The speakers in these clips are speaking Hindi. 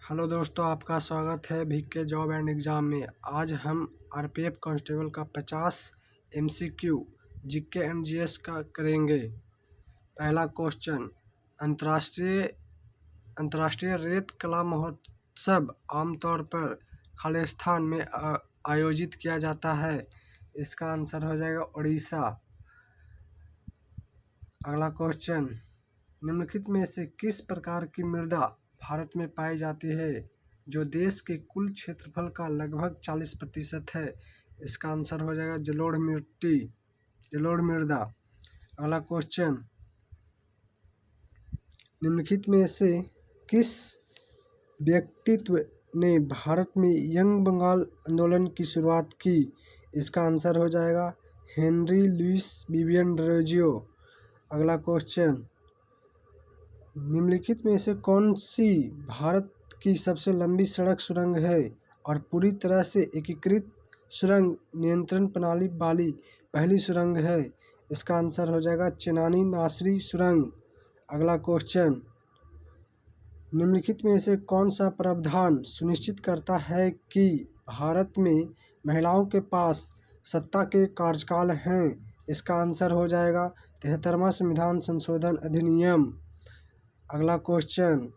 हेलो दोस्तों, आपका स्वागत है वीके जॉब एंड एग्ज़ाम में। आज हम आरपीएफ कांस्टेबल का 50 एमसीक्यू जीके एंड जीएस का करेंगे। पहला क्वेश्चन, अंतर्राष्ट्रीय रेत कला महोत्सव आमतौर पर खालिस्तान में आयोजित किया जाता है। इसका आंसर हो जाएगा उड़ीसा। अगला क्वेश्चन, निम्नलिखित में से किस प्रकार की मृदा भारत में पाई जाती है जो देश के कुल क्षेत्रफल का लगभग 40% है? इसका आंसर हो जाएगा जलोढ़ मिट्टी, जलोढ़ मृदा। अगला क्वेश्चन, निम्नलिखित में से किस व्यक्तित्व ने भारत में यंग बंगाल आंदोलन की शुरुआत की? इसका आंसर हो जाएगा हेनरी लुइस विवियन डरोजियो। अगला क्वेश्चन, निम्नलिखित में से कौन सी भारत की सबसे लंबी सड़क सुरंग है और पूरी तरह से एकीकृत सुरंग नियंत्रण प्रणाली वाली पहली सुरंग है? इसका आंसर हो जाएगा चेनानी नासरी सुरंग। अगला क्वेश्चन, निम्नलिखित में से कौन सा प्रावधान सुनिश्चित करता है कि भारत में महिलाओं के पास सत्ता के कार्यकाल हैं? इसका आंसर हो जाएगा 73वां संविधान संशोधन अधिनियम। अगला क्वेश्चन,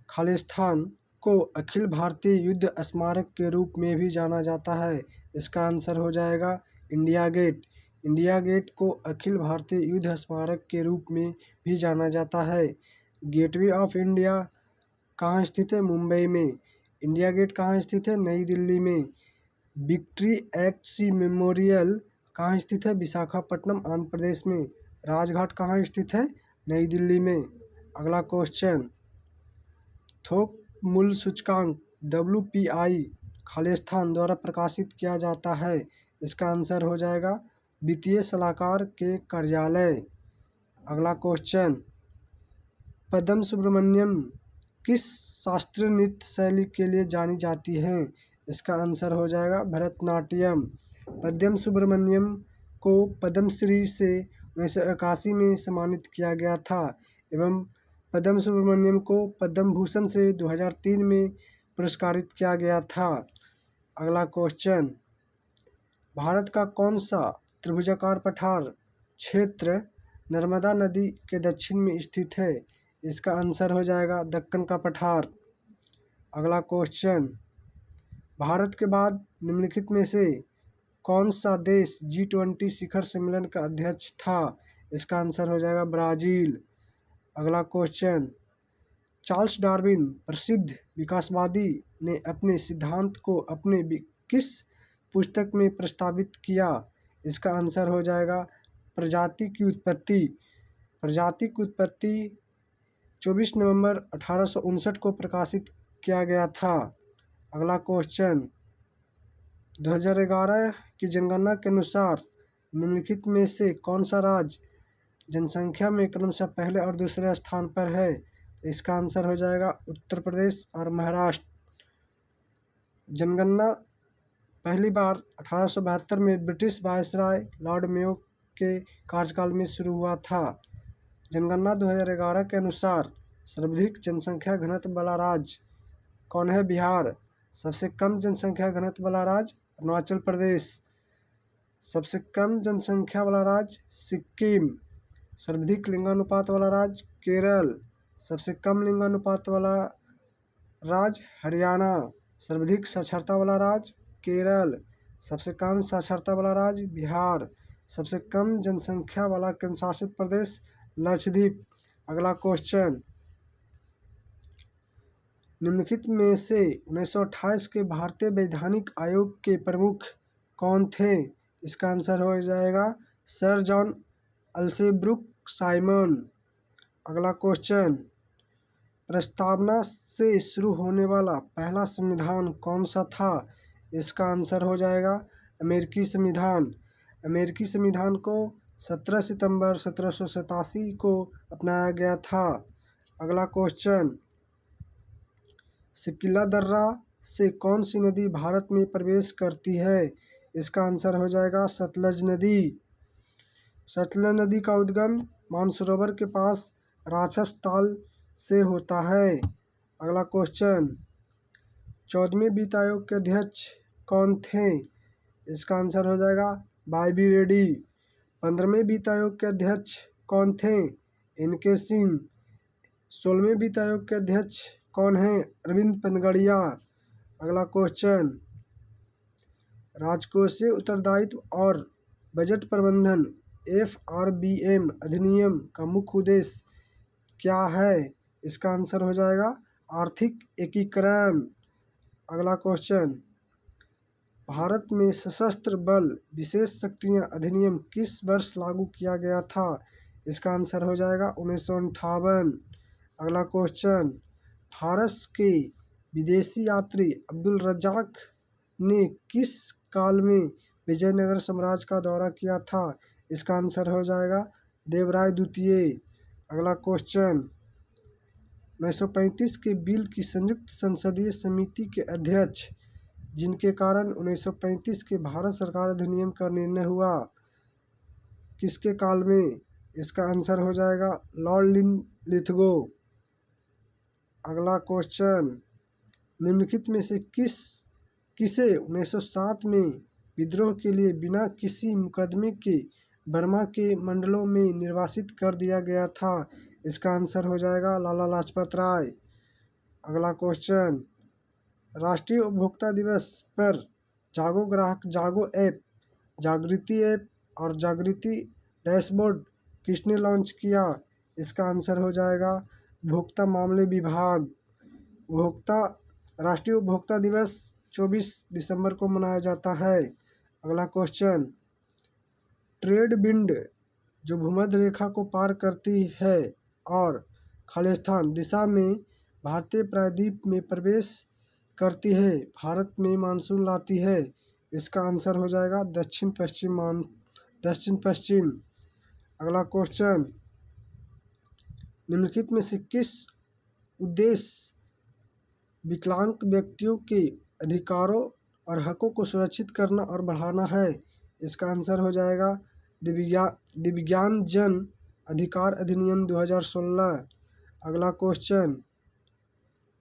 खालिस्तान को अखिल भारतीय युद्ध स्मारक के रूप में भी जाना जाता है। इसका आंसर हो जाएगा इंडिया गेट। इंडिया गेट को अखिल भारतीय युद्ध स्मारक के रूप में भी जाना जाता है। गेटवे ऑफ इंडिया कहाँ स्थित है? मुंबई में। इंडिया गेट कहाँ स्थित है? नई दिल्ली में। विक्ट्री एट सी मेमोरियल कहाँ स्थित है? विशाखापट्टनम, आंध्र प्रदेश में। राजघाट कहाँ स्थित है? नई दिल्ली में। अगला क्वेश्चन, थोक मूल्य सूचकांक WPI खालिस्तान द्वारा प्रकाशित किया जाता है। इसका आंसर हो जाएगा वित्तीय सलाहकार के कार्यालय। अगला क्वेश्चन, पद्म सुब्रमण्यम किस शास्त्रीय नृत्य शैली के लिए जानी जाती हैं? इसका आंसर हो जाएगा भरतनाट्यम। पद्म सुब्रमण्यम को पद्मश्री से 1981 में सम्मानित किया गया था एवं पद्म सुब्रमण्यम को पद्म भूषण से 2003 में पुरस्कारित किया गया था। अगला क्वेश्चन, भारत का कौन सा त्रिभुजाकार पठार क्षेत्र नर्मदा नदी के दक्षिण में स्थित है? इसका आंसर हो जाएगा दक्कन का पठार। अगला क्वेश्चन, भारत के बाद निम्नलिखित में से कौन सा देश G20 शिखर सम्मेलन का अध्यक्ष था? इसका आंसर हो जाएगा ब्राज़ील। अगला क्वेश्चन, चार्ल्स डार्विन प्रसिद्ध विकासवादी ने अपने सिद्धांत को अपने किस पुस्तक में प्रस्तावित किया? इसका आंसर हो जाएगा प्रजाति की उत्पत्ति। प्रजाति की उत्पत्ति 24 नवंबर 1859 को प्रकाशित किया गया था। अगला क्वेश्चन, 2011 की जनगणना के अनुसार निम्नलिखित में से कौन सा राज्य जनसंख्या में क्रमशः पहले और दूसरे स्थान पर है? इसका आंसर हो जाएगा उत्तर प्रदेश और महाराष्ट्र। जनगणना पहली बार 1872 में ब्रिटिश वायसराय लॉर्ड मेयो के कार्यकाल में शुरू हुआ था। जनगणना 2011 के अनुसार सर्वाधिक जनसंख्या घनत्व वाला राज्य कौन है? बिहार। सबसे कम जनसंख्या घनत्व वाला राज्य अरुणाचल प्रदेश। सबसे कम जनसंख्या वाला राज्य सिक्किम। सर्वाधिक लिंगानुपात वाला राज्य केरल। सबसे कम लिंगानुपात वाला राज्य हरियाणा। सर्वाधिक साक्षरता वाला राज्य केरल। सबसे कम साक्षरता वाला राज्य बिहार। सबसे कम जनसंख्या वाला केंद्र शासित प्रदेश लक्षद्वीप। अगला क्वेश्चन, निम्नलिखित में से 1928 के भारतीय वैधानिक आयोग के प्रमुख कौन थे? इसका आंसर हो जाएगा सर जॉन अल्सेब्रुक साइमन। अगला क्वेश्चन, प्रस्तावना से शुरू होने वाला पहला संविधान कौन सा था? इसका आंसर हो जाएगा अमेरिकी संविधान। अमेरिकी संविधान को 17 सितंबर 1787 को अपनाया गया था। अगला क्वेश्चन, सिकिला दर्रा से कौन सी नदी भारत में प्रवेश करती है? इसका आंसर हो जाएगा सतलज नदी। सतलज नदी का उद्गम मानसरोवर के पास राक्षस ताल से होता है। अगला क्वेश्चन, 14वें वित्त आयोग के अध्यक्ष कौन थे? इसका आंसर हो जाएगा वाई.बी. रेड्डी। 15वें वित्त आयोग के अध्यक्ष कौन थे? एन.के. सिंह। 16वें वित्त आयोग के अध्यक्ष कौन हैं? अरविंद पनगड़िया। अगला क्वेश्चन, राजकोषीय उत्तरदायित्व और बजट प्रबंधन FRBM अधिनियम का मुख्य उद्देश्य क्या है? इसका आंसर हो जाएगा आर्थिक एकीकरण। अगला क्वेश्चन, भारत में सशस्त्र बल विशेष शक्तियाँ अधिनियम किस वर्ष लागू किया गया था? इसका आंसर हो जाएगा 1958। अगला क्वेश्चन, फारस के विदेशी यात्री अब्दुल रज्जाक ने किस काल में विजयनगर साम्राज्य का दौरा किया था? इसका आंसर हो जाएगा देवराय द्वितीय। अगला क्वेश्चन, 1935 के बिल की संयुक्त संसदीय समिति के अध्यक्ष जिनके कारण 1935 के भारत सरकार अधिनियम का निर्णय हुआ, किसके काल में? इसका आंसर हो जाएगा लॉर्ड लिथगो। अगला क्वेश्चन, निम्नलिखित में से किसे 1907 में विद्रोह के लिए बिना किसी मुकदमे के बर्मा के मंडलों में निर्वासित कर दिया गया था? इसका आंसर हो जाएगा लाला लाजपत राय। अगला क्वेश्चन, राष्ट्रीय उपभोक्ता दिवस पर जागो ग्राहक जागो ऐप, जागृति ऐप और जागृति डैशबोर्ड किसने लॉन्च किया? इसका आंसर हो जाएगा उपभोक्ता मामले विभाग। राष्ट्रीय उपभोक्ता दिवस 24 दिसंबर को मनाया जाता है। अगला क्वेश्चन, ट्रेड विंड जो भूमध्य रेखा को पार करती है और खालिस्तान दिशा में भारतीय प्रायद्वीप में प्रवेश करती है, भारत में मानसून लाती है, इसका आंसर हो जाएगा दक्षिण पश्चिम। अगला क्वेश्चन, निम्नलिखित में से किस उद्देश्य विकलांग व्यक्तियों के अधिकारों और हकों को सुरक्षित करना और बढ़ाना है? इसका आंसर हो जाएगा दिव्यांगजन अधिकार अधिनियम 2016। अगला क्वेश्चन,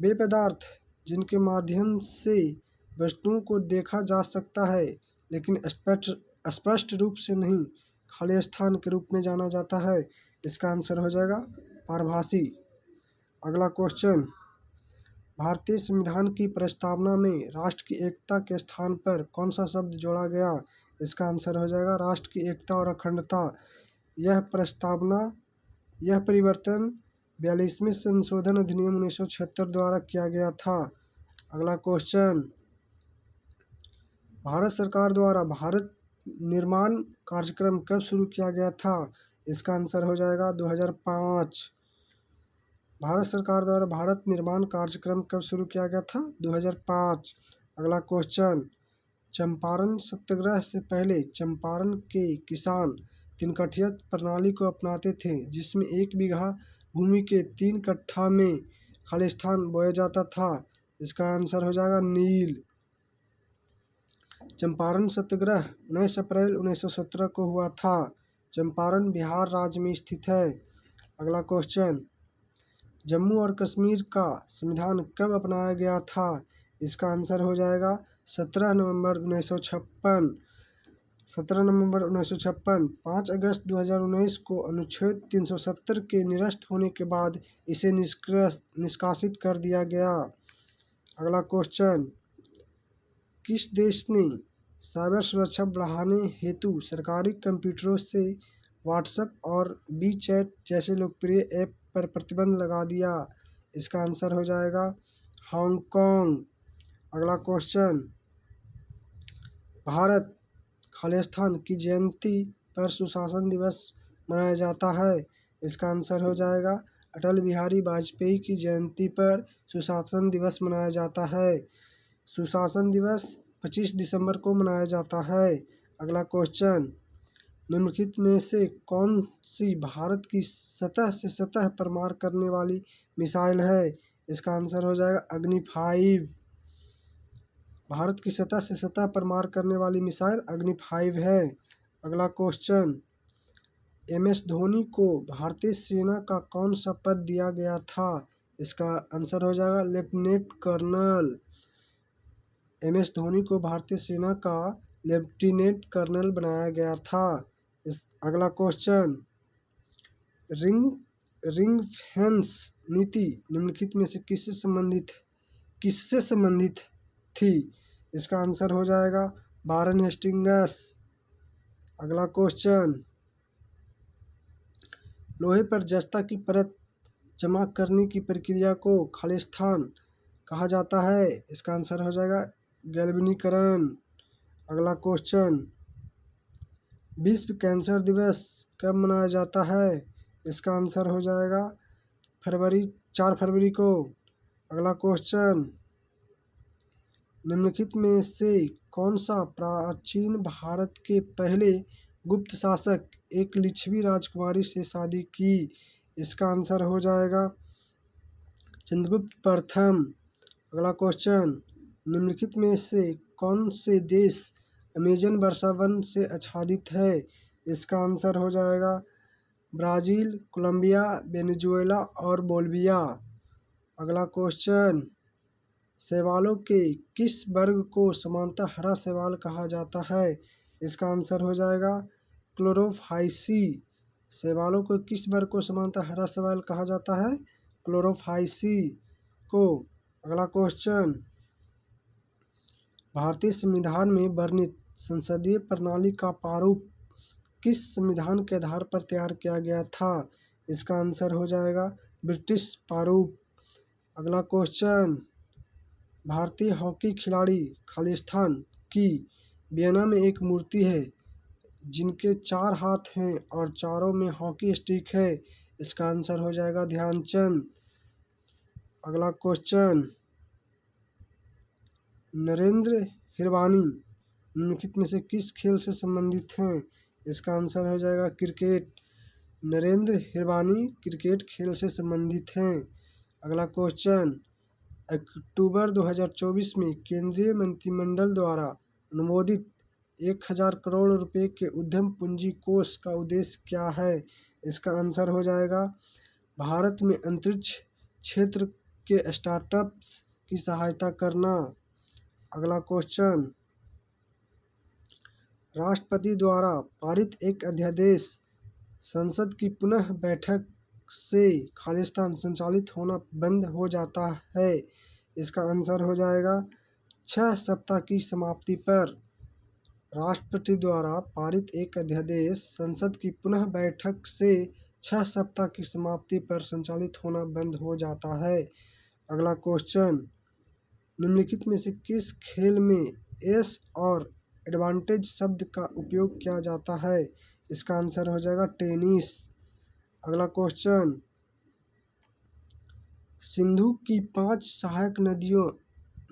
वे पदार्थ जिनके माध्यम से वस्तुओं को देखा जा सकता है लेकिन स्पष्ट रूप से नहीं, खाली स्थान के रूप में जाना जाता है, इसका आंसर हो जाएगा पारभासी। अगला क्वेश्चन, भारतीय संविधान की प्रस्तावना में राष्ट्र की एकता के स्थान पर कौन सा शब्द जोड़ा गया? इसका आंसर हो जाएगा राष्ट्र की एकता और अखंडता। यह परिवर्तन 42वें संशोधन अधिनियम 1976 द्वारा किया गया था। अगला क्वेश्चन, भारत सरकार द्वारा भारत निर्माण कार्यक्रम कब शुरू किया गया था? इसका आंसर हो जाएगा 2005। भारत सरकार द्वारा भारत निर्माण कार्यक्रम कब शुरू किया गया था? 2005। अगला क्वेश्चन, चंपारण सत्याग्रह से पहले चंपारण के किसान तिनकठिया प्रणाली को अपनाते थे, जिसमें 1 बीघा भूमि के 3 कट्ठा में खालिस्तान बोया जाता था, इसका आंसर हो जाएगा नील। चंपारण सत्याग्रह 19 अप्रैल 1917 को हुआ था। चंपारण बिहार राज्य में स्थित है। अगला क्वेश्चन, जम्मू और कश्मीर का संविधान कब अपनाया गया था? इसका आंसर हो जाएगा 17 नवंबर 1956। 5 अगस्त 2019 को अनुच्छेद 370 के निरस्त होने के बाद इसे निष्कासित कर दिया गया। अगला क्वेश्चन, किस देश ने साइबर सुरक्षा बढ़ाने हेतु सरकारी कंप्यूटरों से व्हाट्सएप और वी-चैट जैसे लोकप्रिय ऐप पर प्रतिबंध लगा दिया? इसका आंसर हो जाएगा हांगकांग। अगला क्वेश्चन, भारत खालिस्तान की जयंती पर सुशासन दिवस मनाया जाता है, इसका आंसर हो जाएगा अटल बिहारी वाजपेयी की जयंती पर सुशासन दिवस मनाया जाता है। सुशासन दिवस 25 दिसंबर को मनाया जाता है। अगला क्वेश्चन, निम्नलिखित में से कौन सी भारत की सतह से सतह पर मार करने वाली मिसाइल है? इसका आंसर हो जाएगा अग्नि 5। भारत की सतह से सतह पर मार करने वाली मिसाइल अग्नि 5 है। अगला क्वेश्चन, MS धोनी को भारतीय सेना का कौन सा पद दिया गया था? इसका आंसर हो जाएगा लेफ्टिनेंट कर्नल। MS धोनी को भारतीय सेना का लेफ्टिनेंट कर्नल बनाया गया था। अगला क्वेश्चन, रिंग फेंस नीति निम्नलिखित में से किससे संबंधित थी? इसका आंसर हो जाएगा वारेन हेस्टिंग्स। अगला क्वेश्चन, लोहे पर जस्ता की परत जमा करने की प्रक्रिया को खालिस्तान कहा जाता है। इसका आंसर हो जाएगा गैल्वेनीकरण। अगला क्वेश्चन, विश्व कैंसर दिवस कब मनाया जाता है? इसका आंसर हो जाएगा 4 फरवरी को। अगला क्वेश्चन, निम्नलिखित में से कौन सा प्राचीन भारत के पहले गुप्त शासक एक लिच्छवी राजकुमारी से शादी की? इसका आंसर हो जाएगा चंद्रगुप्त प्रथम। अगला क्वेश्चन, निम्नलिखित में से कौन से देश अमेजन वर्षा वन से आच्छादित है? इसका आंसर हो जाएगा ब्राज़ील, कोलंबिया, वेनेजुएला और बोलिविया। अगला क्वेश्चन, शैवालों के किस वर्ग को सामान्यतः हरा शैवाल कहा जाता है? इसका आंसर हो जाएगा क्लोरोफाइसी। शैवालों को किस वर्ग को सामान्यतः हरा शैवाल कहा जाता है? क्लोरोफाइसी को। अगला क्वेश्चन, भारतीय संविधान में वर्णित संसदीय प्रणाली का प्रारूप किस संविधान के आधार पर तैयार किया गया था? इसका आंसर हो जाएगा ब्रिटिश प्रारूप। अगला क्वेश्चन, भारतीय हॉकी खिलाड़ी खालिस्तान की वियना में एक मूर्ति है जिनके 4 हाथ हैं और चारों में हॉकी स्टिक है। इसका आंसर हो जाएगा ध्यानचंद। अगला क्वेश्चन, नरेंद्र हिरवानी निम्नलिखित में से किस खेल से संबंधित हैं? इसका आंसर हो जाएगा क्रिकेट। नरेंद्र हिरवानी क्रिकेट खेल से संबंधित हैं। अगला क्वेश्चन, अक्टूबर 2024 में केंद्रीय मंत्रिमंडल द्वारा अनुमोदित 1000 करोड़ रुपए के उद्यम पूंजी कोष का उद्देश्य क्या है? इसका आंसर हो जाएगा भारत में अंतरिक्ष क्षेत्र के स्टार्टअप्स की सहायता करना। अगला क्वेश्चन, राष्ट्रपति द्वारा पारित एक अध्यादेश संसद की पुनः बैठक से खालिस्तान संचालित होना बंद हो जाता है। इसका आंसर हो जाएगा 6 सप्ताह की समाप्ति पर। राष्ट्रपति द्वारा पारित एक अध्यादेश संसद की पुनः बैठक से 6 सप्ताह की समाप्ति पर संचालित होना बंद हो जाता है। अगला क्वेश्चन, निम्नलिखित में से किस खेल में एस और एडवांटेज शब्द का उपयोग किया जाता है? इसका आंसर हो जाएगा टेनिस। अगला क्वेश्चन, सिंधु की 5 सहायक नदियों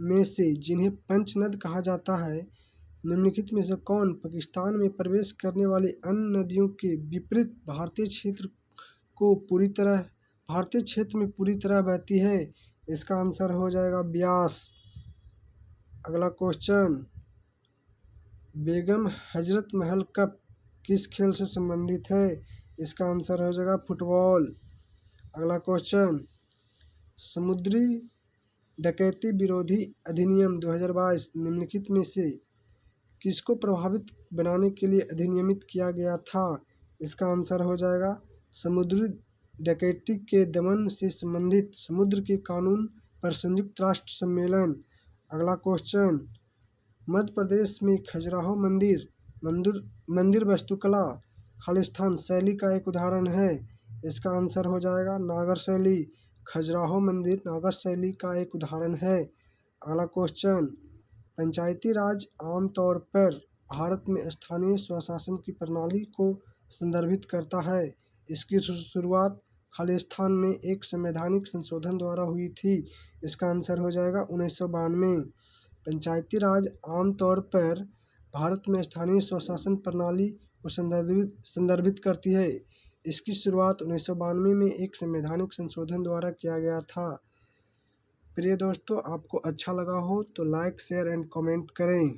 में से जिन्हें पंचनद कहा जाता है, निम्नलिखित में से कौन पाकिस्तान में प्रवेश करने वाली अन्य नदियों के विपरीत भारतीय क्षेत्र में पूरी तरह बहती है? इसका आंसर हो जाएगा ब्यास। अगला क्वेश्चन, बेगम हजरत महल कप किस खेल से संबंधित है? इसका आंसर हो जाएगा फुटबॉल। अगला क्वेश्चन, समुद्री डकैती विरोधी अधिनियम 2022 निम्नलिखित में से किसको प्रभावित बनाने के लिए अधिनियमित किया गया था? इसका आंसर हो जाएगा समुद्री डकैती के दमन से संबंधित समुद्र के कानून पर संयुक्त राष्ट्र सम्मेलन। अगला क्वेश्चन, मध्य प्रदेश में खजुराहो मंदिर वास्तुकला खालिस्तान शैली का एक उदाहरण है। इसका आंसर हो जाएगा नागर शैली। खजुराहो मंदिर नागर शैली का एक उदाहरण है। अगला क्वेश्चन, पंचायती राज आमतौर पर भारत में स्थानीय स्वशासन की प्रणाली को संदर्भित करता है। इसकी शुरुआत खालिस्तान में एक संवैधानिक संशोधन द्वारा हुई थी। इसका आंसर हो जाएगा 1992। पंचायती राज आमतौर पर भारत में स्थानीय स्वशासन प्रणाली को संदर्भित करती है। इसकी शुरुआत 1992 में एक संवैधानिक संशोधन द्वारा किया गया था। प्रिय दोस्तों, आपको अच्छा लगा हो तो लाइक, शेयर एंड कमेंट करें।